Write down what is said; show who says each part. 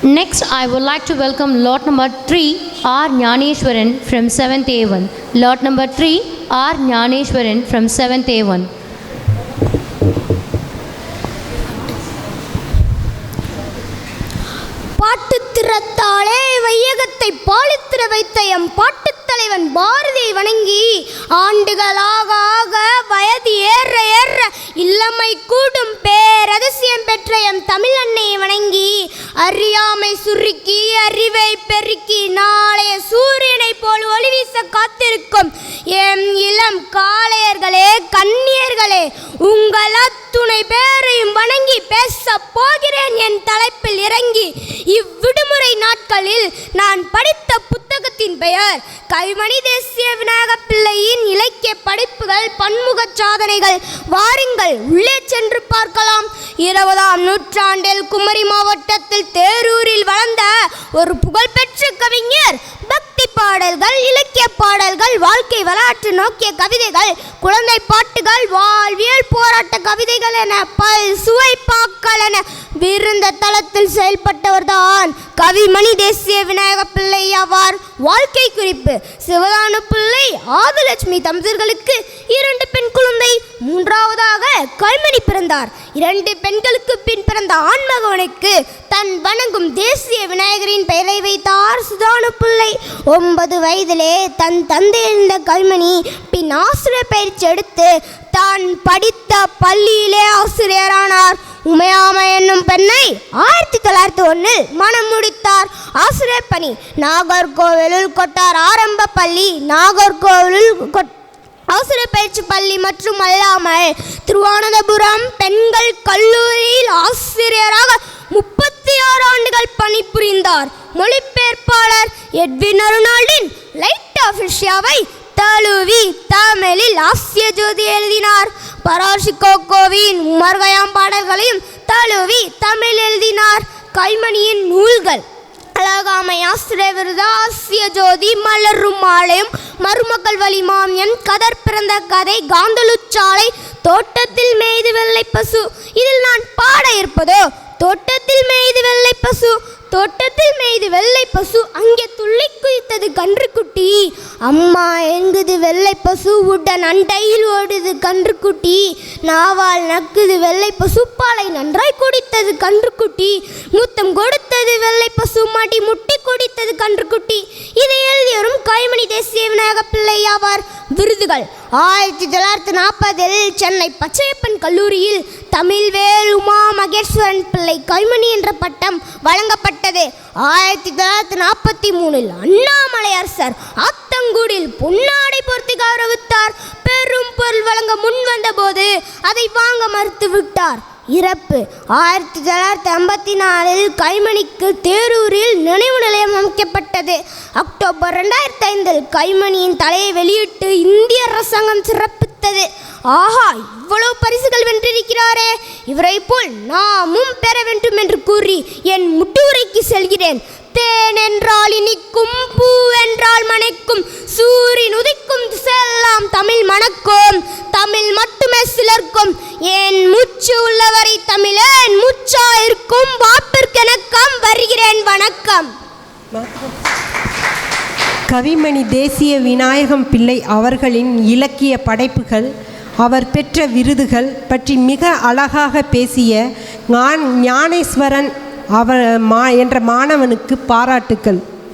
Speaker 1: Next, I would like to welcome lot number 3, R. Jnaneshwaran from 7th A1. Lot number 3, R. Jnaneshwaran from 7th A1.
Speaker 2: பாட்டுத்திறத்தாலே வையகத்தை பாலித்திர வைத்த M பாட்டுத்தலைவன் பாரதியை வணங்கி ஆண்டுகளாக ஆக வயது ஏற ஏற இளமை கூடும் பேரதிசயம் பெற்ற எம் தமிழ் அன்னையை வணங்கி அறியாமை சுருக்கி அறிவை பெருக்கி நாளைய சூரியனை போல் ஒளி வீச காத்திருக்கும் எம் இளம் காளையர்களே கன்னியர்களே உங்கள் அத்துணை பேரையும் வணங்கி பேச போகிறேன். என் தலைப்பில் இறங்கி இவ்விடுமுறை நாட்களில் நான் படித்த புத்தகத்தின் பெயர் கவிமணி தேசிய விநாயக பிள்ளையின் இலக்கிய படைப்புகள் பன்முக சாதனைகள். வாருங்கள் உள்ளே சென்று பார்க்கலாம். 20ஆம் நூற்றாண்டில் குமரி மாவட்டத்தில் தேரூரில் வளர்ந்த ஒரு புகழ்பெற்ற கவிஞர் பக்தி பாடல்கள், இலக்கிய பாடல்கள், வாழ்க்கை வரலாற்று நோக்கிய கவிதைகள், குழந்தை பாட்டுகள், வாழ்வியல் போராட்ட கவிதைகள் என பல் சுவைப்பாக்கள் என விருந்த தளத்தில் செயல்பட்டவர்தான் கவிமணி தேசிய விநாயக பிள்ளை ஆவார். வாழ்க்கை குறிப்பு: சிவதானு பிள்ளை ஆதிலட்சுமி தம்பதியர்களுக்கு 2 பெண் குழந்தை. 3ஆவதாக கவிமணி பிறந்தார். 2 பெண்களுக்கு பின் பிறந்த ஆண்மகனுக்கு தன் வணங்கும் தேசிய விநாயகரின் பெயரை வைத்தார் சுதானு பிள்ளை. 9 வயதிலே தன் தந்தை எழுந்த கவிமணி பின் ஆசிரியர் பயிற்சி எடுத்து தான் படித்த பள்ளியிலே ஆசிரியரானார். உமையாமை என்னும் பெண்ணை 1901 மனம் முடித்தார். ஆசிரியர் பணி: நாகர்கோவிலில் கொட்டார் ஆரம்ப பள்ளி, நாகர்கோவிலில் ஆசிரியர் பயிற்சி பள்ளி மற்றும் அல்லாமல் திருவானந்தபுரம் பெண்கள் கல்லூரியில் ஆசிரியராக 36 ஆண்டுகள் பணிபுரிந்தார். மொழிபெயர்ப்பாளர் எட்வின் அருணால்டின் லைட் ஆஃப் ஏஷியாவை தழுவி தமிழில் ஆசிய ஜோதி எழுதினார். பராஷிகோகோவின் உமர் கயாம் பாடல்களையும் தழுவி தமிழ் எழுதினார். கவிமணியின் நூல்கள்: அழகாமை ஆசிரிய விருது, ஆசிய ஜோதி, மலரும் மாலையும், மருமக்கள் வழி மாமியம், கதர் பிறந்த கதை, காந்தலுச்சாலை, தோட்டத்தில் மேய்து வெள்ளை பசு. இதில் நான் பாட இருப்பதோ: தோட்டத்தில் மேய்து வெள்ளை பசு, தோட்டத்தில் மேய்து வெள்ளை பசு, அங்கே துள்ளி குதித்தது கன்றுக்குட்டி, அம்மா எங்குது வெள்ளை பசு, உடன் அண்டையில் ஓடுது கன்றுக்குட்டி, நாவால் நக்குது வெள்ளை பசு, பாலை நன்றாய் குடித்தது கன்றுக்குட்டி, முத்தம் கொடுத்தது வெள்ளை பசு, மாட்டி முட்டி குடித்தது கன்றுக்குட்டி. இதை எழுதியவரும் கவிமணி தேசிய விநாயக பிள்ளை ஆவார். விருதுகள்: 1940 சென்னை பச்சையப்பன் கல்லூரியில் தமிழ்வேல் உமா மகேஸ்வரன் பிள்ளை கவிமணி என்ற பட்டம் வழங்கப்பட்டது. 1943 அண்ணாமலை அரசர் ஆத்தங்கூடில் பொன்னாடை பொருத்தி கௌரவித்தார். பெரும் பொருள் வழங்க முன் வந்த போது அதை வாங்க மறுத்துவிட்டார். இறப்பு: 1954 கவிமணிக்கு தேரூரில் நினைவு நிலையம் அமைக்கப்பட்டது. அக்டோபர் 2005 கவிமணியின் தலையை வெளியிட்டு இந்திய அரசாங்கம் சிறப்பித்தது. ஆஹா, இவ்வளவு பரிசுகள் வென்றிருக்கிறாரே, இவரை போல் நாமும் பெற வேண்டும் என்று கூறி என் முட்டுரைக்கு செல்கிறேன். தேன் என்றால் இனிக்கும், பூ என்றால் மணக்கும், சூரியன் உதிக்கும் திசையெல்லாம் தமிழ் மணக்கும், தமிழ் மட்டுமே சிலர்க்கும், என் மூச்சு உள்ளவரை தமிழன் மூச்சா இருக்கும், வாப்பிற்கெனக்கம் வருகிறேன், வணக்கம்.
Speaker 3: கவிமணி தேசிய விநாயகம் பிள்ளை அவர்களின் இலக்கிய படைப்புகள், அவர் பெற்ற விருதுகள் பற்றி மிக அழகாக பேசிய ஞானேஸ்வரன் என்ற மாணவனுக்கு பாராட்டுக்கள்.